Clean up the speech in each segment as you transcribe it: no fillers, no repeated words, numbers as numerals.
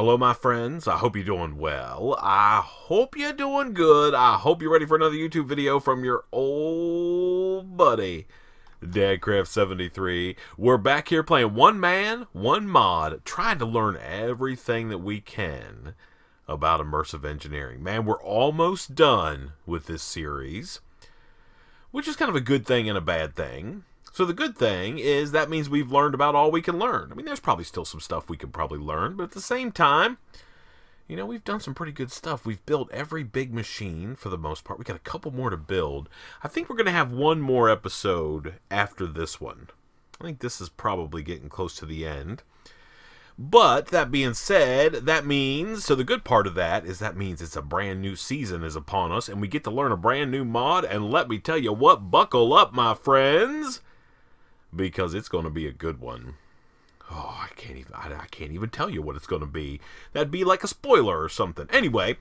Hello, my friends. I hope you're doing well. I hope you're doing good. I hope you're ready for another YouTube video from your old buddy, Dadcraft73. We're back here playing one man, one mod, trying to learn everything that we can about immersive engineering. Man, we're almost done with this series, which is kind of a good thing and a bad thing. So the good thing is that means we've learned about all we can learn. I mean, there's probably still some stuff we could probably learn, but at the same time, you know, we've done some pretty good stuff. We've built every big machine for the most part. We got a couple more to build. I think we're going to have one more episode after this one. I think this is probably getting close to the end. But that being said, that means, so the good part of that is that means it's a brand new season is upon us, and we get to learn a brand new mod, and let me tell you what, buckle up, my friends, because it's going to be a good one. Oh, I can't even tell you what it's going to be. That'd be like a spoiler or something. Anyway,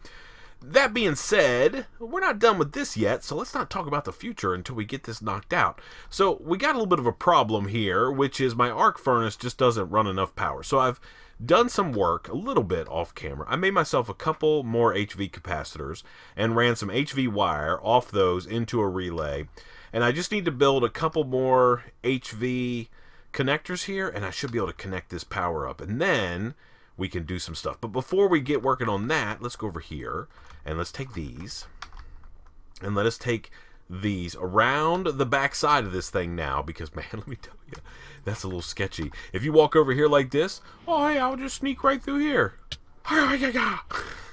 that being said, we're not done with this yet, so let's not talk about the future until we get this knocked out. So we got a little bit of a problem here, which is my arc furnace just doesn't run enough power. So I've done some work a little bit off camera. I made myself a couple more HV capacitors and ran some HV wire off those into a relay. And I just need to build a couple more HV connectors here, and I should be able to connect this power up. And then we can do some stuff. But before we get working on that, let's go over here, and let's take these. And let us take these around the back side of this thing now, because, man, let me tell you, that's a little sketchy. If you walk over here like this, oh, hey, I'll just sneak right through here.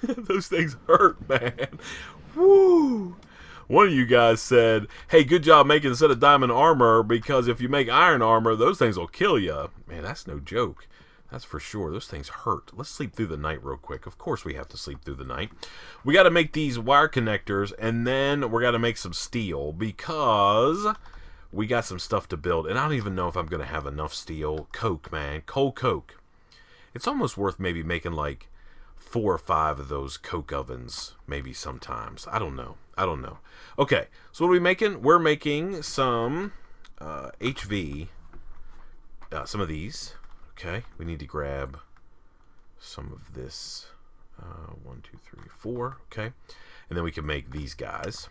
Those things hurt, man. Woo! One of you guys said, hey, good job making a set of diamond armor, because if you make iron armor, those things will kill you. Man, that's no joke. That's for sure. Those things hurt. Let's sleep through the night real quick. Of course we have to sleep through the night. We got to make these wire connectors, and then we're got to make some steel, because we got some stuff to build. And I don't even know if I'm going to have enough steel. Coke, man. Coal coke. It's almost worth maybe making like 4 or 5 of those coke ovens, maybe sometimes. I don't know. Okay, so what are we making? We're making some HV, some of these. Okay, we need to grab some of this. 1, 2, 3, 4. Okay, and then we can make these guys.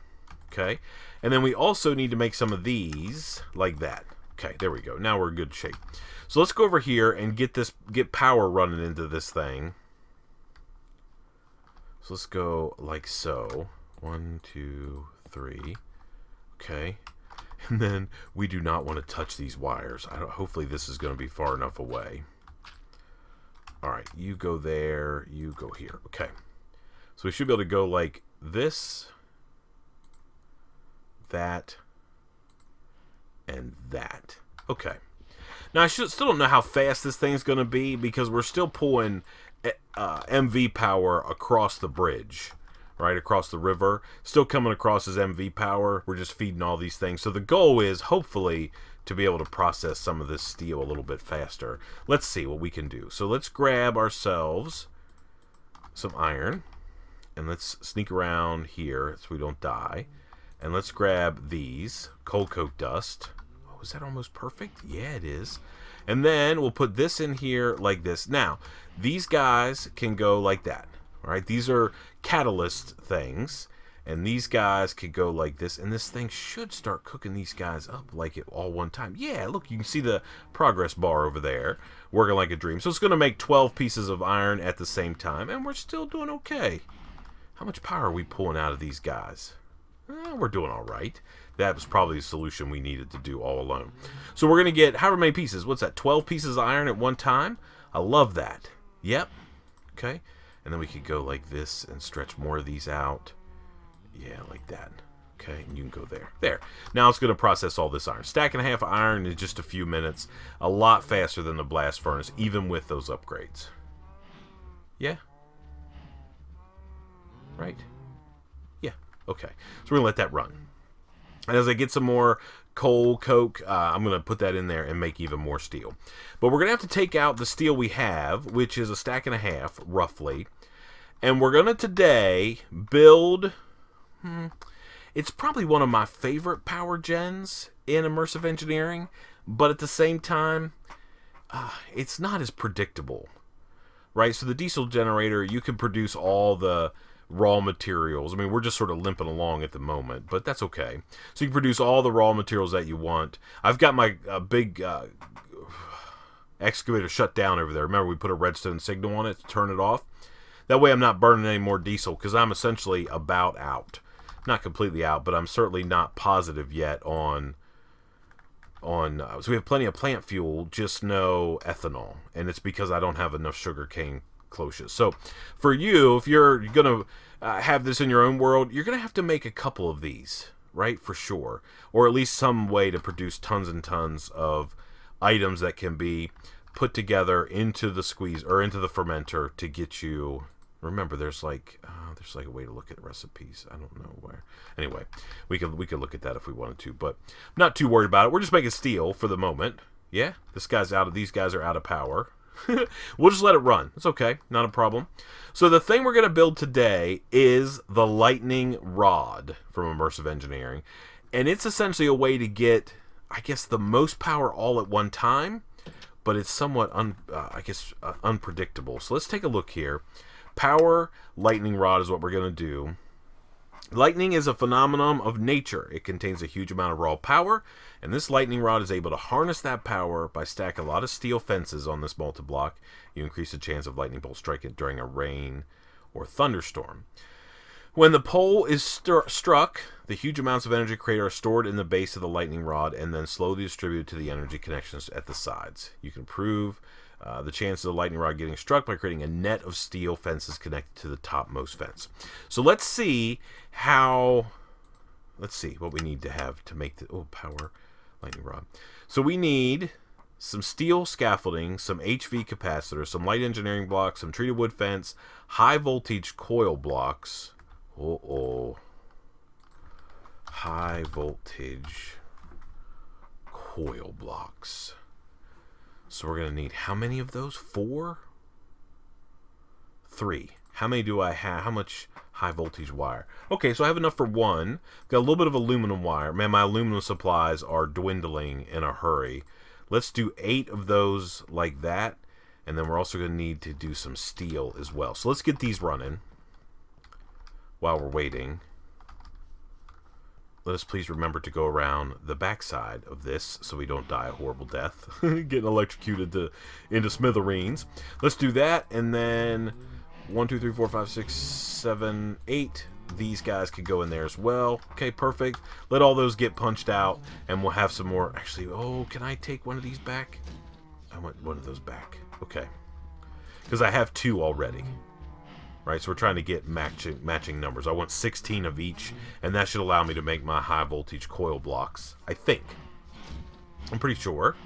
Okay, and then we also need to make some of these like that. Okay, there we go. Now we're in good shape. So let's go over here and get power running into this thing. So let's go like so. 1, 2, 3. Okay. And then we do not want to touch these wires. Hopefully this is going to be far enough away. Alright, you go there, you go here. Okay. So we should be able to go like this, that, and that. Okay. Now I still don't know how fast this thing's going to be, because we're still pulling MV power across the bridge. Right across the river, still coming across as MV power. We're just feeding all these things. So the goal is hopefully to be able to process some of this steel a little bit faster. Let's see what we can do. So let's grab ourselves some iron, and let's sneak around here so we don't die. And let's grab these coal coke dust. Oh, is that almost perfect? Yeah, it is. And then we'll put this in here like this. Now, these guys can go like that. All right, these are catalyst things, and these guys could go like this, and this thing should start cooking these guys up like it all one time. Yeah, look, you can see the progress bar over there working like a dream. So it's going to make 12 pieces of iron at the same time, and we're still doing okay. How much power are we pulling out of these guys? We're doing all right. That was probably the solution we needed to do all alone. So we're going to get however many pieces. What's that, 12 pieces of iron at one time? I love that. Yep. Okay. And then we could go like this and stretch more of these out. Yeah, like that. Okay, and you can go there. There. Now it's going to process all this iron. Stack and a half of iron in just a few minutes. A lot faster than the blast furnace, even with those upgrades. Yeah? Right? Yeah. Okay. So we're going to let that run. And as I get some more coal coke, I'm going to put that in there and make even more steel. But we're going to have to take out the steel we have, which is a stack and a half, roughly. And we're going to today build... It's probably one of my favorite power gens in immersive engineering, but at the same time, it's not as predictable. right? So the diesel generator, you can produce all the raw materials. I mean, we're just sort of limping along at the moment, but that's okay. So you can produce all the raw materials that you want. I've got my big excavator shut down over there. Remember, we put a redstone signal on it to turn it off. That way I'm not burning any more diesel, because I'm essentially about out. Not completely out, but I'm certainly not positive yet on so we have plenty of plant fuel, just no ethanol, and it's because I don't have enough sugarcane cloches. So for you, if you're gonna have this in your own world, you're gonna have to make a couple of these, right? For sure, or at least some way to produce tons and tons of items that can be put together into the squeeze or into the fermenter to get you. Remember, there's like a way to look at recipes. I don't know where. Anyway, we could look at that if we wanted to, but I'm not too worried about it. We're just making steel for the moment. Yeah, these guys are out of power. We'll just let it run. It's okay, not a problem. So the thing we're going to build today is the lightning rod from Immersive Engineering, and it's essentially a way to get, I guess, the most power all at one time, but it's somewhat unpredictable. So let's take a look here. Power lightning rod is what we're going to do. Lightning is a phenomenon of nature. It contains a huge amount of raw power, and this lightning rod is able to harness that power by stacking a lot of steel fences on this multi-block. You increase the chance of lightning bolt striking during a rain or thunderstorm. When the pole is struck, the huge amounts of energy created are stored in the base of the lightning rod and then slowly distributed to the energy connections at the sides. You can improve the chances of the lightning rod getting struck by creating a net of steel fences connected to the topmost fence. So let's see what we need to have to make the power lightning rod. So we need some steel scaffolding, some HV capacitors, some light engineering blocks, some treated wood fence, high voltage coil blocks. High voltage coil blocks. So we're going to need how many of those? 4? 3. How many do I have? How much high voltage wire? Okay, so I have enough for 1. Got a little bit of aluminum wire. Man, my aluminum supplies are dwindling in a hurry. Let's do 8 of those like that. And then we're also going to need to do some steel as well. So let's get these running while we're waiting. Let us please remember to go around the backside of this so we don't die a horrible death. Getting electrocuted into smithereens. Let's do that, and then 1, 2, 3, 4, 5, 6, 7, 8. These guys could go in there as well. Okay, perfect. Let all those get punched out, and we'll have some more. Actually, can I take one of these back? I want one of those back. Okay. Because I have 2 already. Right, so we're trying to get matching numbers. I want 16 of each, and that should allow me to make my high voltage coil blocks, I think. I'm pretty sure.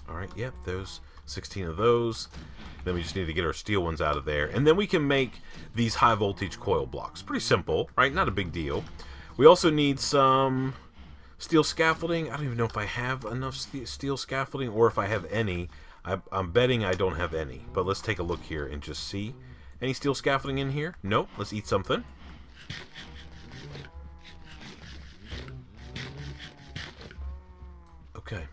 Alright, yep, those 16 of those. Then we just need to get our steel ones out of there. And then we can make these high voltage coil blocks. Pretty simple, right? Not a big deal. We also need some steel scaffolding. I don't even know if I have enough steel scaffolding or if I have any. I'm betting I don't have any, but let's take a look here and just see. Any steel scaffolding in here? Nope. Let's eat something. Okay.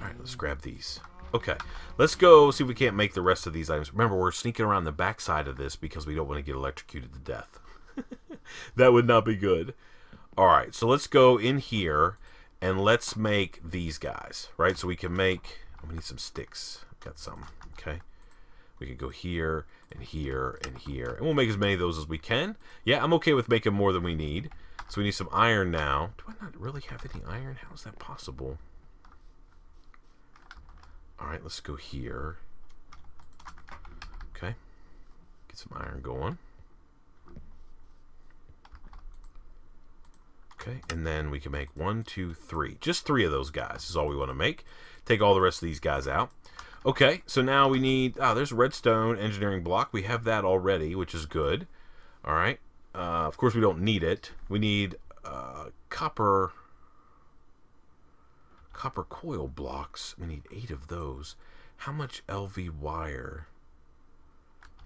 Alright, let's grab these. Okay, let's go see if we can't make the rest of these items. Remember, we're sneaking around the backside of this because we don't want to get electrocuted to death. That would not be good. Alright, so let's go in here. And let's make these guys, right? So we can make, we need some sticks. Got some, okay? We can go here, and here, and here. And we'll make as many of those as we can. Yeah, I'm okay with making more than we need. So we need some iron now. Do I not really have any iron? How is that possible? Alright, let's go here. Okay. Get some iron going. Okay, and then we can make 1, 2, 3. Just 3 of those guys is all we want to make. Take all the rest of these guys out. Okay, so now we need... there's a redstone engineering block. We have that already, which is good. All right. Of course, we don't need it. We need copper coil blocks. We need 8 of those. How much LV wire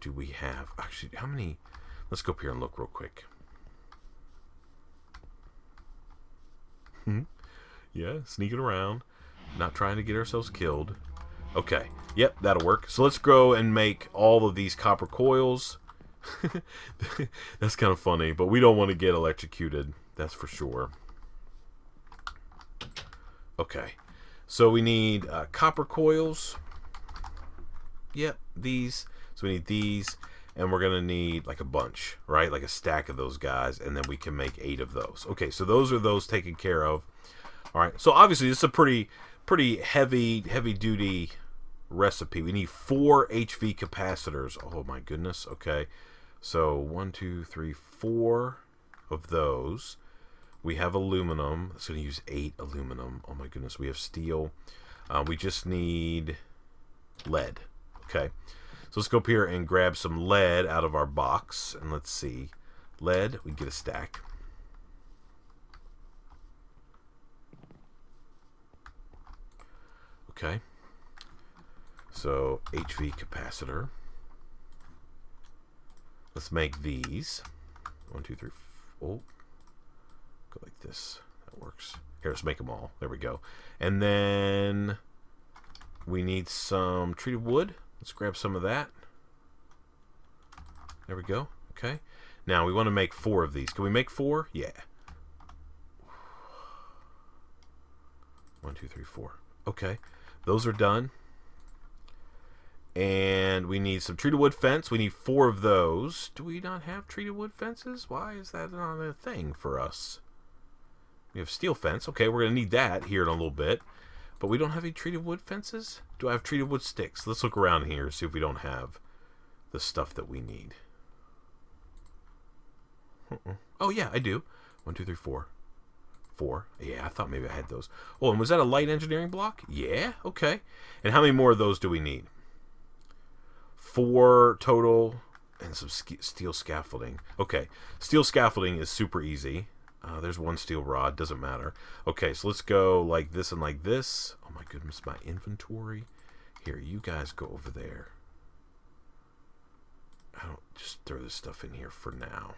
do we have? Actually, how many... Let's go up here and look real quick. Yeah, sneaking around. Not trying to get ourselves killed. Okay. Yep, that'll work. So let's go and make all of these copper coils. That's kind of funny, but we don't want to get electrocuted. That's for sure. Okay. So we need copper coils. Yep, these. So we need these. And we're going to need like a bunch, right? Like a stack of those guys. And then we can make 8 of those. Okay, so those are those taken care of. All right. So obviously this is a pretty heavy duty recipe. We need 4 HV capacitors. Oh my goodness. Okay. So 1, 2, 3, 4 of those. We have aluminum. It's going to use 8 aluminum. Oh my goodness. We have steel. We just need lead. Okay. So let's go up here and grab some lead out of our box. And let's see. Lead, we get a stack. Okay. So HV capacitor. Let's make these. 1, 2, 3, 4. Oh. Go like this. That works. Here, let's make them all. There we go. And then we need some treated wood. Let's grab some of that. There we go. Okay. Now we want to make 4 of these. Can we make 4? Yeah. 1, 2, 3, 4. Okay. Those are done. And we need some treated wood fence. We need 4 of those. Do we not have treated wood fences? Why is that not a thing for us? We have steel fence. Okay, we're going to need that here in a little bit. But we don't have any treated wood fences? Do I have treated wood sticks? Let's look around here and see if we don't have the stuff that we need. Oh, yeah, I do. 1, 2, 3, 4. 4. Yeah, I thought maybe I had those. Oh, and was that a light engineering block? Yeah, okay. And how many more of those do we need? 4 total and some steel scaffolding. Okay, steel scaffolding is super easy. There's 1 steel rod, doesn't matter. Okay, so let's go like this and like this. Oh my goodness, my inventory. Here, you guys go over there. I don't just throw this stuff in here for now.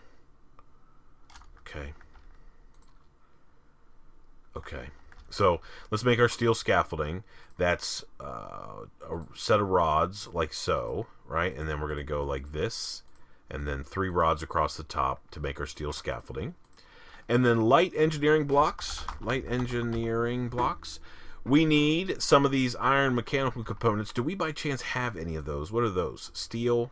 Okay. Okay. So let's make our steel scaffolding. That's a set of rods like so, right? And then we're going to go like this, and then 3 rods across the top to make our steel scaffolding. And then light engineering blocks. Light engineering blocks. We need some of these iron mechanical components. Do we by chance have any of those? What are those? Steel?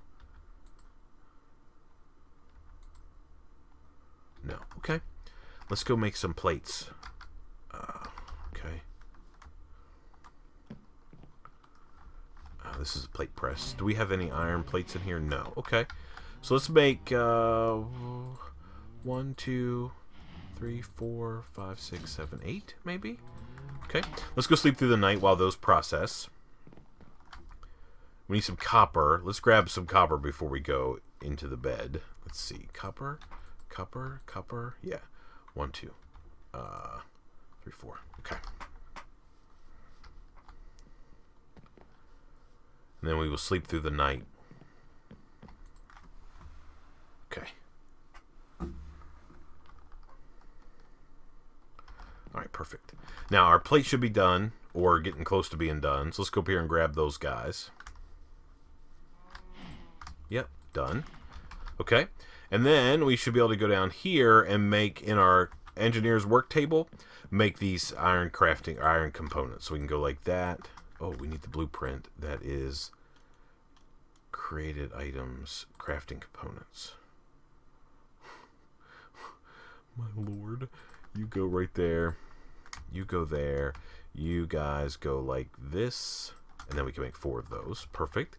No. Okay. Let's go make some plates. Okay. This is a plate press. Do we have any iron plates in here? No. Okay. So let's make 1, 2, 3, 4, 5, 6, 7, 8, maybe? Okay. Let's go sleep through the night while those process. We need some copper. Let's grab some copper before we go into the bed. Let's see. Copper. Copper. Copper. Yeah. 1, 2. 3, 4. Okay. And then we will sleep through the night. Okay. Alright, perfect. Now, our plate should be done, or getting close to being done. So let's go up here and grab those guys. Yep, done. Okay. And then we should be able to go down here and make, in our engineer's work table, make these iron components. So we can go like that. Oh, we need the blueprint. That is created items, crafting components. My lord. You go right there. You go there. You guys go like this. And then we can make 4 of those. Perfect.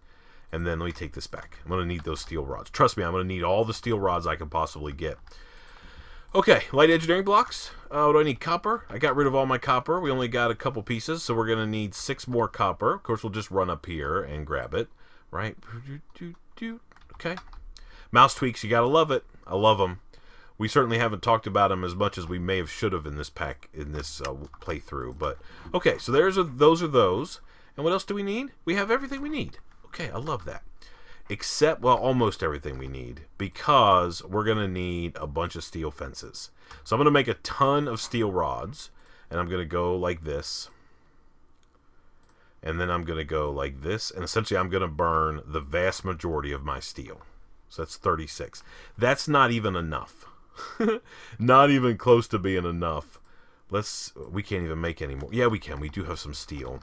And then let me take this back. I'm going to need those steel rods. Trust me, I'm going to need all the steel rods I can possibly get. Okay, light engineering blocks. What do I need? Copper. I got rid of all my copper. We only got a couple pieces, so we're going to need 6 more copper. Of course, we'll just run up here and grab it. Right? Okay. Mouse tweaks, you got to love it. I love them. We certainly haven't talked about them as much as we may have should have in this playthrough. But okay, so those are those. And what else do we need? We have everything we need. Okay, I love that. Except, well, almost everything we need, because we're going to need a bunch of steel fences. So I'm going to make a ton of steel rods, and I'm going to go like this. And then I'm going to go like this, and essentially I'm going to burn the vast majority of my steel. So that's 36. That's not even enough. Not even close to being enough. We can't even make any more. Yeah, we can. We do have some steel.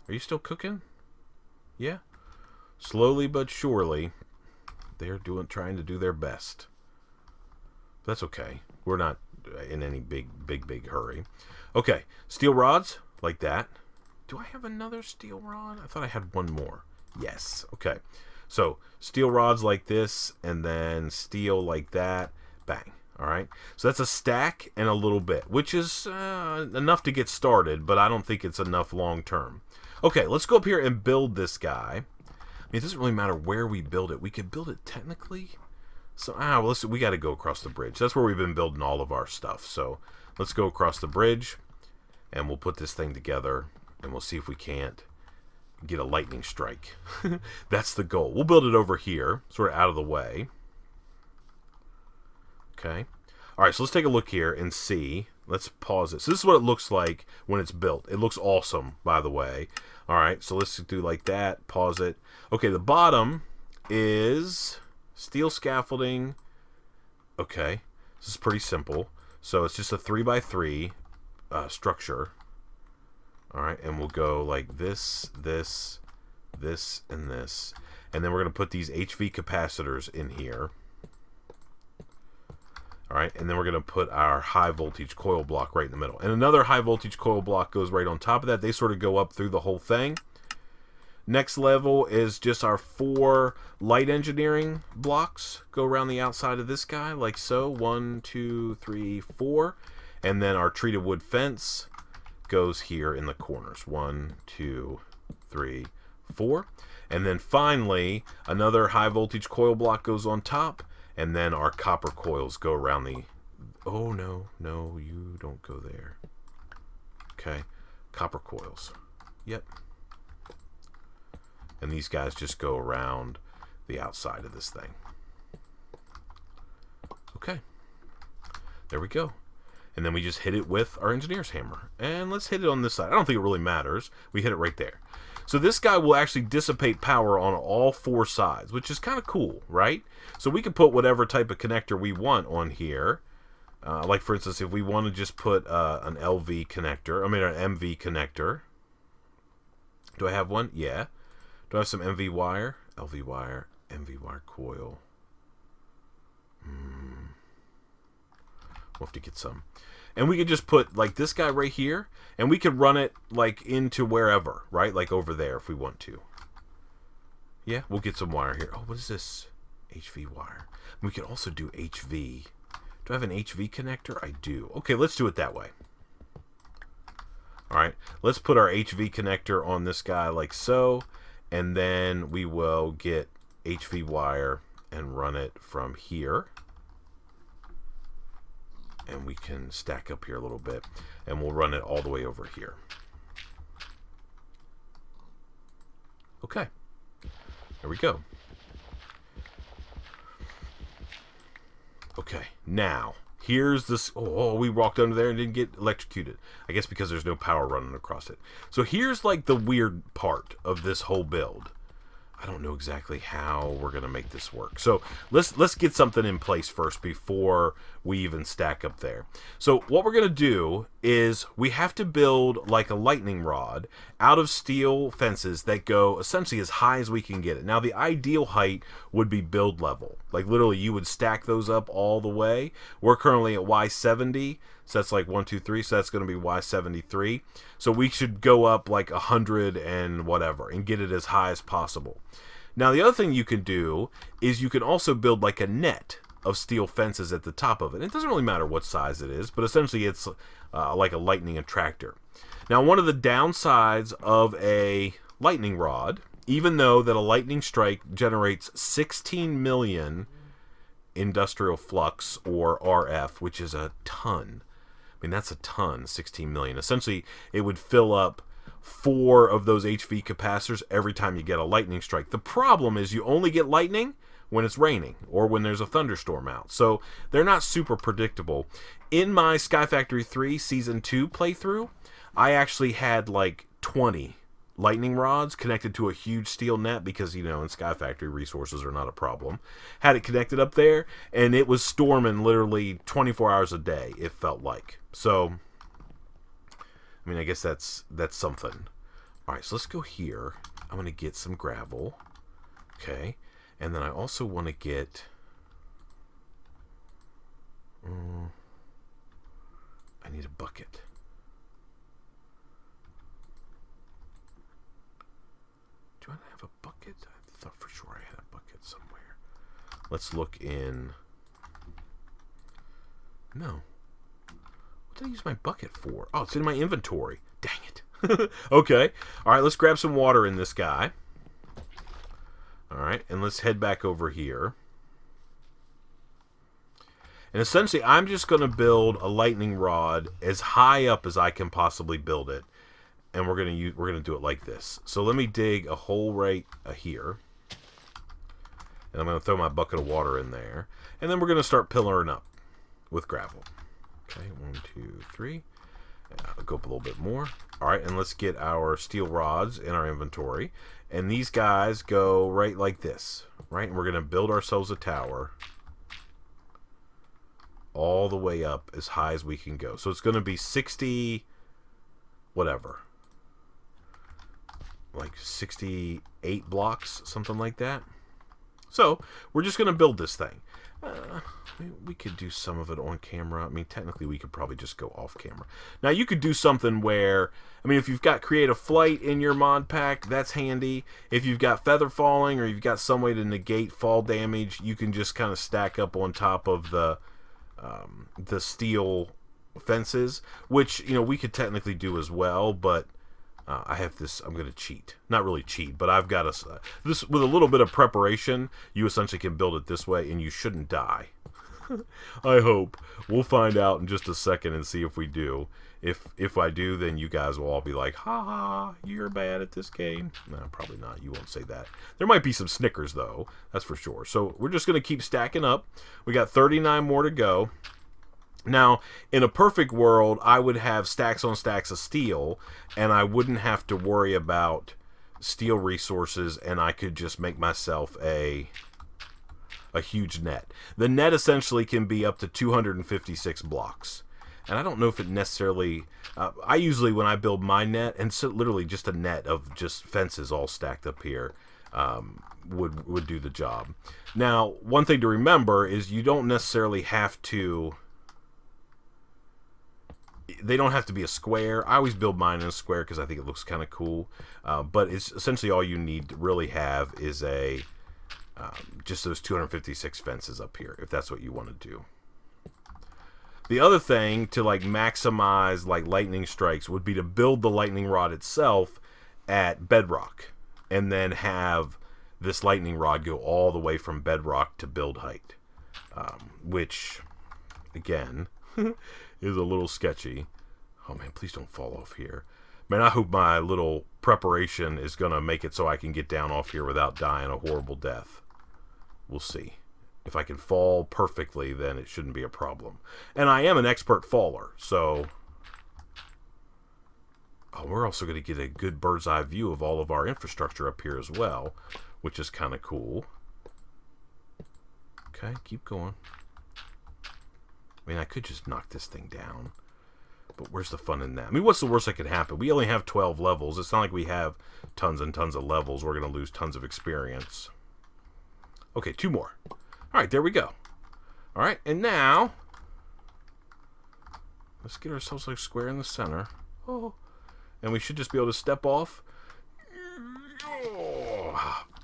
Are you still cooking? Yeah. Slowly but surely, they're trying to do their best. That's okay. We're not in any big hurry. Okay, steel rods like that. Do I have another steel rod? I thought I had one more. Yes. Okay. So steel rods like this, and then steel like that. Bang. All right. So that's a stack and a little bit, which is enough to get started, but I don't think it's enough long term. Okay, let's go up here and build this guy. I mean, it doesn't really matter where we build it. We could build it technically. So, well, we got to go across the bridge. That's where we've been building all of our stuff. So, let's go across the bridge, and we'll put this thing together, and we'll see if we can't get a lightning strike. That's the goal. We'll build it over here, sort of out of the way. Okay. All right, so let's take a look here and see. Let's pause it. So this is what it looks like when it's built. It looks awesome, by the way. All right, so let's do like that. Pause it. Okay, the bottom is steel scaffolding. Okay, this is pretty simple. So it's just a 3x3 structure. All right, and we'll go like this, this, this, and this. And then we're going to put these HV capacitors in here. All right, and then we're going to put our high voltage coil block right in the middle. And another high voltage coil block goes right on top of that. They sort of go up through the whole thing. Next level is just our 4 light engineering blocks. Go around the outside of this guy like so. 1, 2, 3, 4. And then our treated wood fence goes here in the corners. 1, 2, 3, 4. And then finally, another high voltage coil block goes on top. And then our copper coils go around the... Oh, no, you don't go there. Okay, copper coils. Yep. And these guys just go around the outside of this thing. Okay. There we go. And then we just hit it with our engineer's hammer. And let's hit it on this side. I don't think it really matters. We hit it right there. So this guy will actually dissipate power on all 4 sides, which is kind of cool, right? So we can put whatever type of connector we want on here. Like, for instance, if we want to just put an LV connector, an MV connector. Do I have one? Yeah. Do I have some MV wire? LV wire, MV wire coil. We'll have to get some. And we could just put, like, this guy right here, and we could run it, like, into wherever, right? Like, over there if we want to. Yeah, we'll get some wire here. Oh, what is this? HV wire. We could also do HV. Do I have an HV connector? I do. Okay, let's do it that way. All right, let's put our HV connector on this guy like so, and then we will get HV wire and run it from here. And we can stack up here a little bit, and we'll run it all the way over here. Okay, there we go. Okay, now here's this. Oh, we walked under there and didn't get electrocuted. I guess because there's no power running across it. So here's like the weird part of this whole build. I don't know exactly how we're gonna make this work. So let's get something in place first before we even stack up there. So what we're gonna do is we have to build like a lightning rod out of steel fences that go essentially as high as we can get it. Now the ideal height would be build level. Like literally you would stack those up all the way. We're currently at Y70. So that's like 1, 2, 3. So that's going to be Y73. So we should go up like 100 and whatever and get it as high as possible. Now the other thing you can do is you can also build like a net of steel fences at the top of it. It doesn't really matter what size it is, but essentially it's like a lightning attractor. Now one of the downsides of a lightning rod, even though that a lightning strike generates 16 million industrial flux or RF, which is a ton. I mean, that's a ton, 16 million. Essentially, it would fill up 4 of those HV capacitors every time you get a lightning strike. The problem is you only get lightning when it's raining or when there's a thunderstorm out. So they're not super predictable. In my Sky Factory 3 Season 2 playthrough, I actually had like 20 lightning rods connected to a huge steel net because, you know, in Sky Factory resources are not a problem. Had it connected up there, and it was storming literally 24 hours a day, it felt like. So, I mean, I guess that's something. All right, so let's go here. I'm going to get some gravel. Okay. And then I also want to get... I need a bucket. Do I have a bucket? I thought for sure I had a bucket somewhere. Let's look in... No. What did I use my bucket for? Oh, it's in my inventory. Dang it. Okay. Alright, let's grab some water in this guy. Alright, and let's head back over here. And essentially, I'm just going to build a lightning rod as high up as I can possibly build it. And we're going to do it like this. So let me dig a hole right here. And I'm going to throw my bucket of water in there. And then we're going to start pillaring up with gravel. Okay, 1, 2, 3. I'll go up a little bit more. Alright, and let's get our steel rods in our inventory. And these guys go right like this. Right? And we're going to build ourselves a tower all the way up as high as we can go. So it's going to be 60... whatever. Like 68 blocks, something like that. So, we're just going to build this thing. We could do some of it on camera. I mean, technically, we could probably just go off camera. Now, you could do something where, I mean, if you've got Creative Flight in your mod pack, that's handy. If you've got Feather Falling or you've got some way to negate fall damage, you can just kind of stack up on top of the steel fences, which, you know, we could technically do as well, but I have this, I'm going to cheat. Not really cheat, but I've got this, with a little bit of preparation, you essentially can build it this way, and you shouldn't die. I hope. We'll find out in just a second and see if we do. If I do, then you guys will all be like, ha ha, you're bad at this game. No, probably not. You won't say that. There might be some snickers, though. That's for sure. So we're just going to keep stacking up. We got 39 more to go. Now, in a perfect world, I would have stacks on stacks of steel, and I wouldn't have to worry about steel resources, and I could just make myself a huge net. The net essentially can be up to 256 blocks. And I don't know if it necessarily... I usually, when I build my net, and so literally just a net of just fences all stacked up here, would do the job. Now, one thing to remember is you don't necessarily have to... They don't have to be a square. I always build mine in a square because I think it looks kind of cool. But it's essentially all you need to really have is just those 256 fences up here, if that's what you want to do. The other thing to like maximize like lightning strikes would be to build the lightning rod itself at bedrock, and then have this lightning rod go all the way from bedrock to build height, which again is a little sketchy. Oh man, please don't fall off here. Man, I hope my little preparation is going to make it so I can get down off here without dying a horrible death. We'll see. If I can fall perfectly, then it shouldn't be a problem. And I am an expert faller, so... Oh, we're also going to get a good bird's eye view of all of our infrastructure up here as well, which is kind of cool. Okay, keep going. I mean, I could just knock this thing down. But where's the fun in that? I mean, what's the worst that could happen? We only have 12 levels. It's not like we have tons and tons of levels. We're going to lose tons of experience. Okay, 2 more. Alright, there we go. Alright, and now... let's get ourselves like square in the center. Oh. And we should just be able to step off.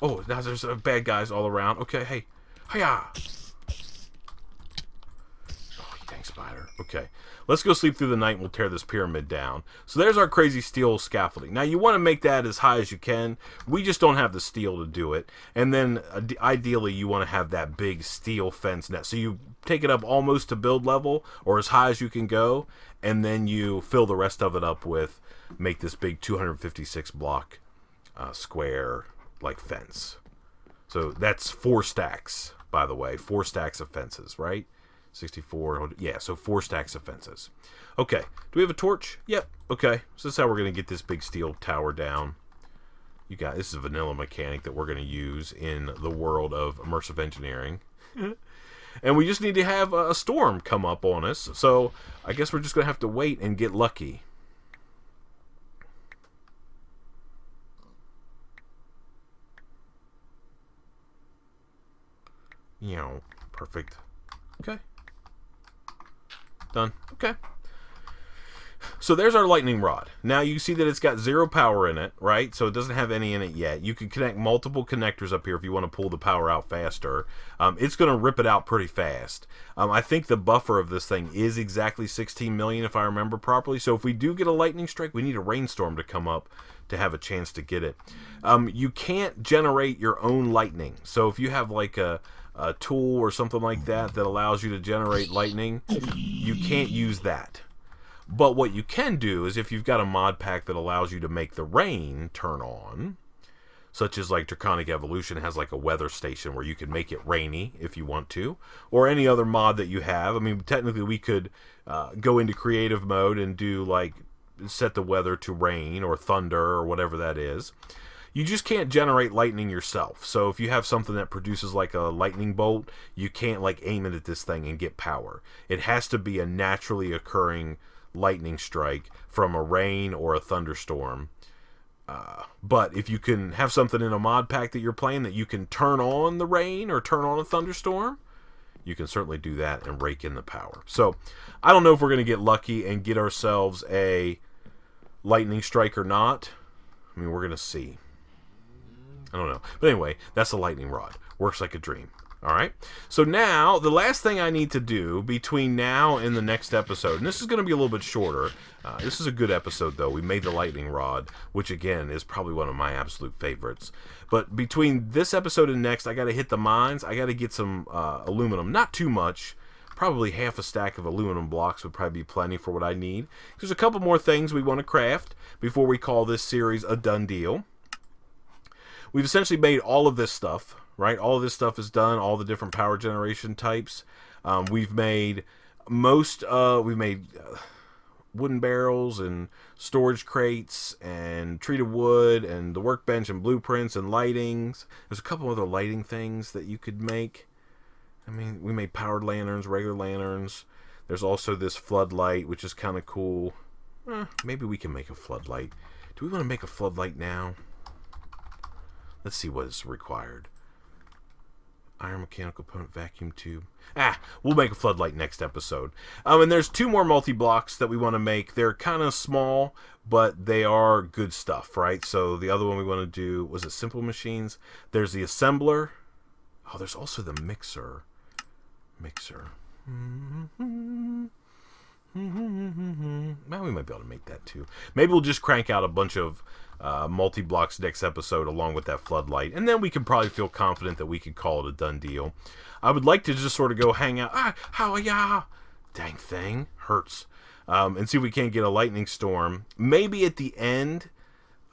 Oh, now there's bad guys all around. Okay, hey. Hiya! Oh, you dang spider. Okay. Let's go sleep through the night and we'll tear this pyramid down. So there's our crazy steel scaffolding. Now you want to make that as high as you can. We just don't have the steel to do it. And then ideally you want to have that big steel fence net. So you take it up almost to build level or as high as you can go. And then you fill the rest of it up with, make this big 256 block square like fence. So that's 4 stacks, by the way. 4 stacks of fences, right? 64, yeah, so 4 stacks of fences. Okay, do we have a torch? Yep, okay. So this is how we're going to get this big steel tower down. You got, this is a vanilla mechanic that we're going to use in the world of immersive engineering. And we just need to have a storm come up on us. So I guess we're just going to have to wait and get lucky. Perfect. Okay. Done. Okay. So there's our lightning rod. Now you see that it's got 0 power in it, right? So it doesn't have any in it yet. You can connect multiple connectors up here if you want to pull the power out faster. It's going to rip it out pretty fast. I think the buffer of this thing is exactly 16 million if I remember properly. So if we do get a lightning strike, we need a rainstorm to come up to have a chance to get it. You can't generate your own lightning. So if you have like a tool or something like that that allows you to generate lightning, you can't use that. But what you can do is if you've got a mod pack that allows you to make the rain turn on, such as like Draconic Evolution has like a weather station where you can make it rainy if you want to, or any other mod that you have. I mean, technically we could go into creative mode and do like set the weather to rain or thunder or whatever that is. You just can't generate lightning yourself. So if you have something that produces like a lightning bolt, you can't like aim it at this thing and get power. It has to be a naturally occurring lightning strike from a rain or a thunderstorm. But if you can have something in a mod pack that you're playing that you can turn on the rain or turn on a thunderstorm, you can certainly do that and rake in the power. So I don't know if we're going to get lucky and get ourselves a lightning strike or not. I mean, we're going to see. I don't know. But anyway, that's the lightning rod. Works like a dream. All right. So now, the last thing I need to do between now and the next episode, and this is going to be a little bit shorter. This is a good episode, though. We made the lightning rod, which, again, is probably one of my absolute favorites. But between this episode and next, I got to hit the mines. I got to get some aluminum. Not too much. Probably half a stack of aluminum blocks would probably be plenty for what I need. There's a couple more things we want to craft before we call this series a done deal. We've essentially made all of this stuff, right? All of this stuff is done, all the different power generation types. We've made wooden barrels and storage crates and treated wood and the workbench and blueprints and lightings. There's a couple other lighting things that you could make. I mean, we made powered lanterns, regular lanterns. There's also this floodlight, which is kind of cool. Maybe we can make a floodlight. Do we want to make a floodlight now? Let's see what is required. Iron mechanical component, vacuum tube. We'll make a floodlight next episode. And there's 2 more multi-blocks that we want to make. They're kind of small, but they are good stuff, right? So the other one we want to do, was it simple machines? There's the assembler. Oh, there's also the mixer. Well, we might be able to make that too. Maybe we'll just crank out a bunch of multi-blocks next episode along with that floodlight, and then we can probably feel confident that we could call it a done deal. I would like to just sort of go hang out. Dang thing hurts. And see if we can't get a lightning storm. Maybe at the end,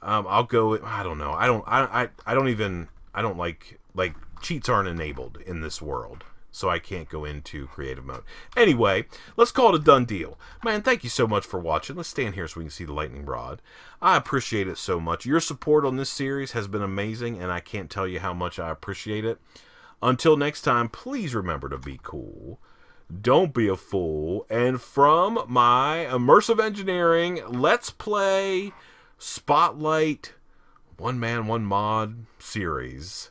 I'll go. I don't know. I don't like cheats aren't enabled in this world. So I can't go into creative mode. Anyway, let's call it a done deal. Man, thank you so much for watching. Let's stand here so we can see the lightning rod. I appreciate it so much. Your support on this series has been amazing, and I can't tell you how much I appreciate it. Until next time, please remember to be cool. Don't be a fool. And from my Immersive Engineering Let's Play Spotlight One Man, One Mod series,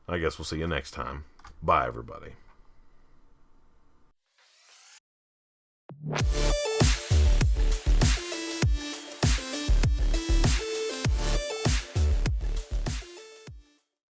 I guess we'll see you next time. Bye, everybody.